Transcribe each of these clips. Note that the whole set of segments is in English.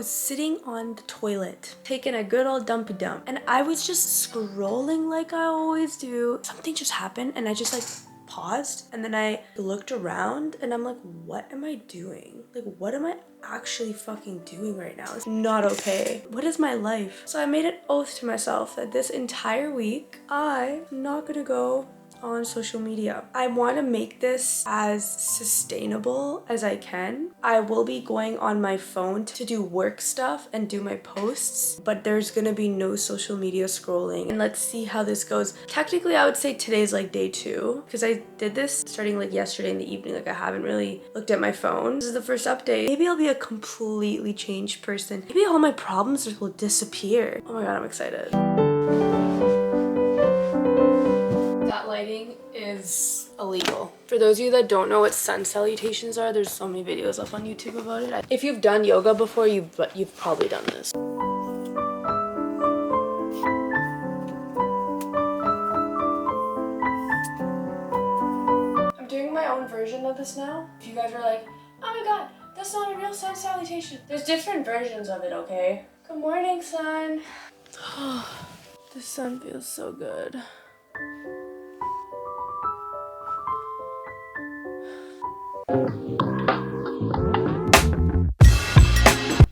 was sitting on the toilet, taking a good old dumpy dump, and I was just scrolling like I always do. Something just happened and I just like paused, and then I looked around and I'm like, what am I doing? Like, what am I actually fucking doing right now? It's not okay. What is my life? So I made an oath to myself that this entire week I'm not gonna go on social media. I want to make this as sustainable as I can. I will be going on my phone to do work stuff and do my posts, but there's gonna be no social media scrolling, and let's see how this goes. Technically, I would say today's like day 2 because I did this starting like yesterday in the evening. Like, I haven't really looked at my phone. This is the first update. Maybe I'll be a completely changed person. Maybe all my problems will disappear. Oh my god, I'm excited. That lighting is illegal. For those of you that don't know what sun salutations are, there's so many videos up on YouTube about it. If you've done yoga before, you've probably done this. I'm doing my own version of this now. If you guys are like, oh my god, that's not a real sun salutation. There's different versions of it, okay? Good morning, sun. The sun feels so good.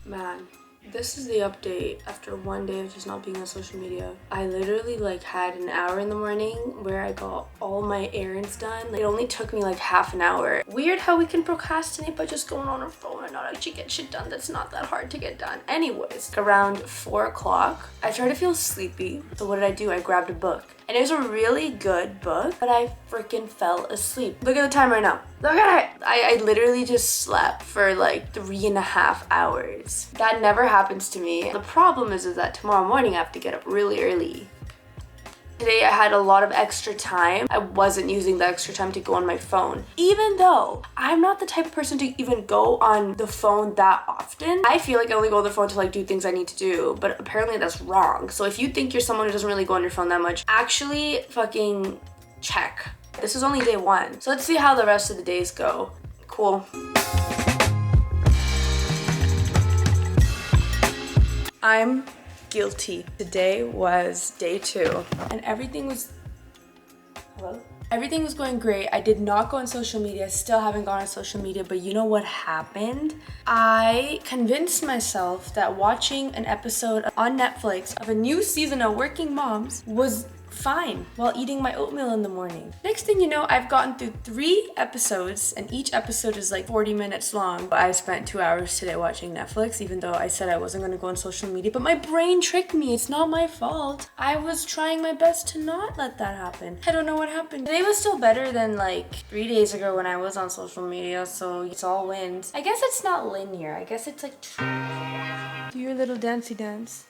Man, this is the update after one day of just not being on social media. I literally like had an hour in the morning where I got all my errands done. It only took me like half an hour. Weird how we can procrastinate by just going on our phone and not actually get shit done that's not that hard to get done. Anyways, around 4 o'clock, I started to feel sleepy. So what did I do? I grabbed a book. And it was a really good book, but I freaking fell asleep. Look at the time right now. Look at it! I literally just slept for like 3.5 hours. That never happens to me. The problem is that tomorrow morning I have to get up really early. Today I had a lot of extra time. I wasn't using the extra time to go on my phone. Even though I'm not the type of person to even go on the phone that often. I feel like I only go on the phone to like do things I need to do, but apparently that's wrong. So if you think you're someone who doesn't really go on your phone that much, actually fucking check. This is only day 1. So let's see how the rest of the days go. Cool. I'm guilty. Today was day 2 and everything was going great. I did not go on social media. I still haven't gone on social media, but you know what happened? I convinced myself that watching an episode on Netflix of a new season of Working Moms was fine while eating my oatmeal in the morning. Next thing you know, I've gotten through 3 episodes and each episode is like 40 minutes long. I spent 2 hours today watching Netflix, even though I said I wasn't going to go on social media, but my brain tricked me. It's not my fault. I was trying my best to not let that happen. I don't know what happened. Today was still better than like 3 days ago when I was on social media, so it's all wins. I guess it's not linear. I guess it's like do your little dancey dance.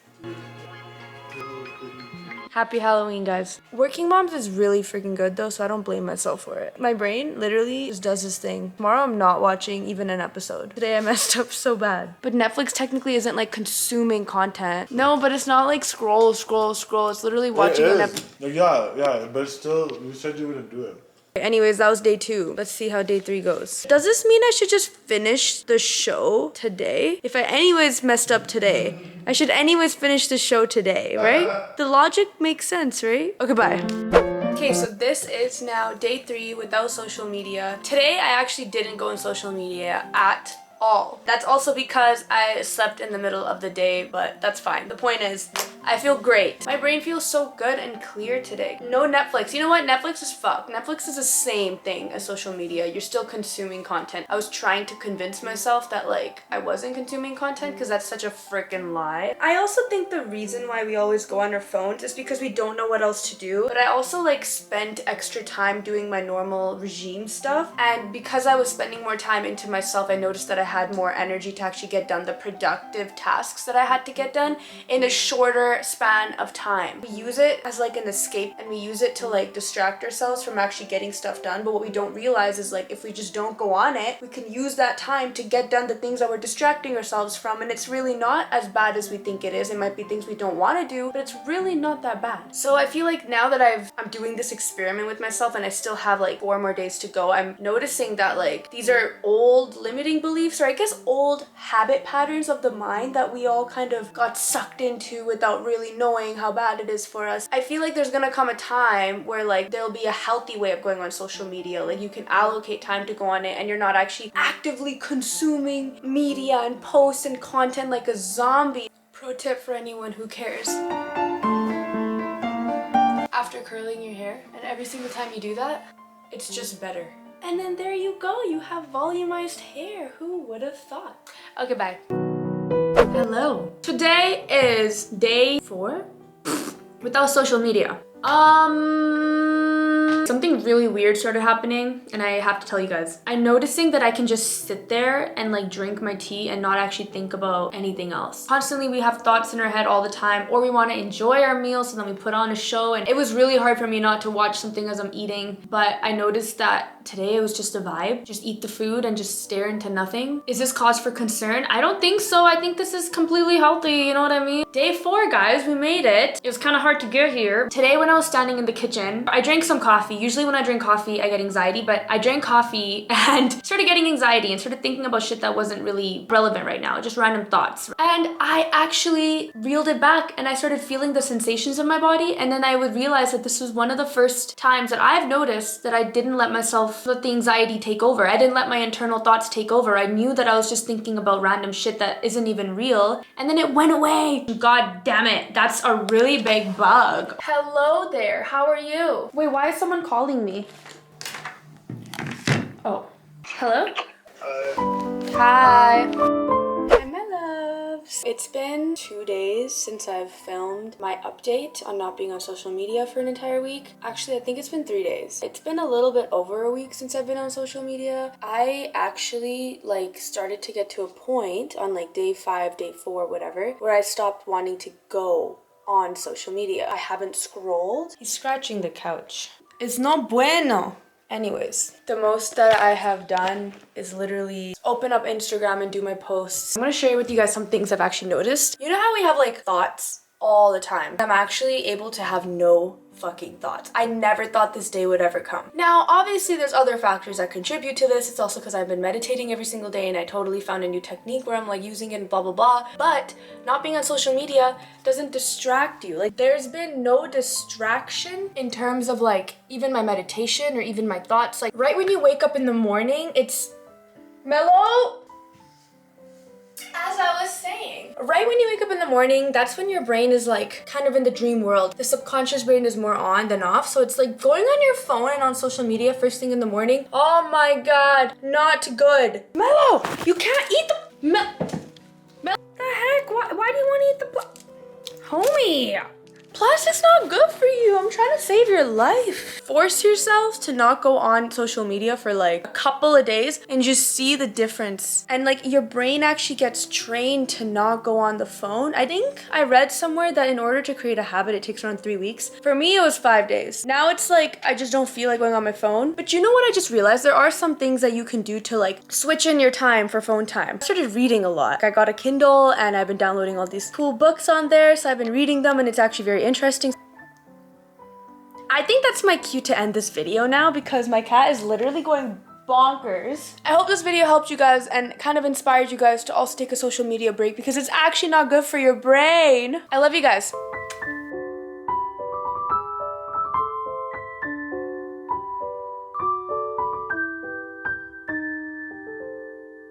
Happy Halloween, guys. Working Moms is really freaking good though, so I don't blame myself for it. My brain literally just does this thing. Tomorrow I'm not watching even an episode. Today I messed up so bad. But Netflix technically isn't like consuming content. No, but it's not like scroll. It's literally watching an episode. Yeah, but still, you said you wouldn't do it. Anyways, that was day 2. Let's see how day 3 goes. Does this mean I should just finish the show today? If I anyways messed up today, I should anyways finish the show today, right? The logic makes sense, right? Okay, bye. Okay, so this is now day 3 without social media. Today, I actually didn't go on social media at all. That's also because I slept in the middle of the day, but that's fine. The point is, I feel great. My brain feels so good and clear today. No Netflix. You know what? Netflix is fucked. Netflix is the same thing as social media. You're still consuming content. I was trying to convince myself that like I wasn't consuming content because that's such a freaking lie. I also think the reason why we always go on our phones is because we don't know what else to do. But I also like spent extra time doing my normal regime stuff. And because I was spending more time into myself, I noticed that I had more energy to actually get done the productive tasks that I had to get done in a shorter span of time. We use it as like an escape and we use it to like distract ourselves from actually getting stuff done. But what we don't realize is like if we just don't go on it, we can use that time to get done the things that we're distracting ourselves from, and it's really not as bad as we think it is. It might be things we don't want to do, but it's really not that bad. So I feel like now that I'm doing this experiment with myself and I still have like 4 more days to go, I'm noticing that like these are old limiting beliefs strike as old habit patterns of the mind that we all kind of got sucked into without really knowing how bad it is for us. I feel like there's gonna come a time where like there'll be a healthy way of going on social media. Like you can allocate time to go on it and you're not actually actively consuming media and posts and content like a zombie. Pro tip for anyone who cares. After curling your hair, and every single time you do that, it's just better. And then there you go, you have volumized hair. Who would have thought? Okay, bye. Hello. Today is day 4 without social media. Something really weird started happening and I have to tell you guys. I'm noticing that I can just sit there and like drink my tea and not actually think about anything else. Constantly we have thoughts in our head all the time, or we want to enjoy our meals, so then we put on a show, and it was really hard for me not to watch something as I'm eating. But I noticed that today it was just a vibe. Just eat the food and just stare into nothing. Is this cause for concern? I don't think so. I think this is completely healthy, you know what I mean? Day 4, guys, we made it. It was kind of hard to get here. Today when I was standing in the kitchen, I drank some coffee. Usually when I drink coffee, I get anxiety, but I drank coffee and started getting anxiety and started thinking about shit that wasn't really relevant right now, just random thoughts. And I actually reeled it back and I started feeling the sensations in my body, and then I would realize that this was one of the first times that I've noticed that I didn't let the anxiety take over. I didn't let my internal thoughts take over. I knew that I was just thinking about random shit that isn't even real, and then it went away. God damn it, that's a really big bug. Hello there, how are you? Wait, why is someone calling me? Oh, hello? Hi. Hi, my loves. It's been 2 days since I've filmed my update on not being on social media for an entire week. Actually, I think it's been 3 days. It's been a little bit over a week since I've been on social media. I actually started to get to a point on day 5, day 4, whatever, where I stopped wanting to go on social media. I haven't scrolled. He's scratching the couch. It's no bueno. Anyways, the most that I have done is literally open up Instagram and do my posts. I'm gonna share with you guys some things I've actually noticed. You know how we have thoughts all the time? I'm actually able to have no fucking thoughts. I never thought this day would ever come. Now, obviously there's other factors that contribute to this. It's also because I've been meditating every single day and I totally found a new technique where I'm using it and blah blah blah. But not being on social media doesn't distract you. There's been no distraction in terms of even my meditation or even my thoughts. Right when you wake up in the morning, it's mellow. As I was saying, right when you wake up in the morning, that's when your brain is kind of in the dream world. The subconscious brain is more on than off. So it's going on your phone and on social media first thing in the morning. Oh my God, not good. Mello, you can't eat the Mel. The heck? Why do you want to eat the homie? Plus, it's not good for you. I'm trying to save your life. Force yourself to not go on social media for a couple of days and just see the difference. And your brain actually gets trained to not go on the phone. I think I read somewhere that in order to create a habit, it takes around 3 weeks. For me, it was 5 days. Now it's I just don't feel like going on my phone. But you know what I just realized? There are some things that you can do to switch in your time for phone time. I started reading a lot. I got a Kindle and I've been downloading all these cool books on there. So I've been reading them and it's actually very interesting. I think that's my cue to end this video now because my cat is literally going bonkers. I hope this video helped you guys and kind of inspired you guys to also take a social media break because it's actually not good for your brain. I love you guys.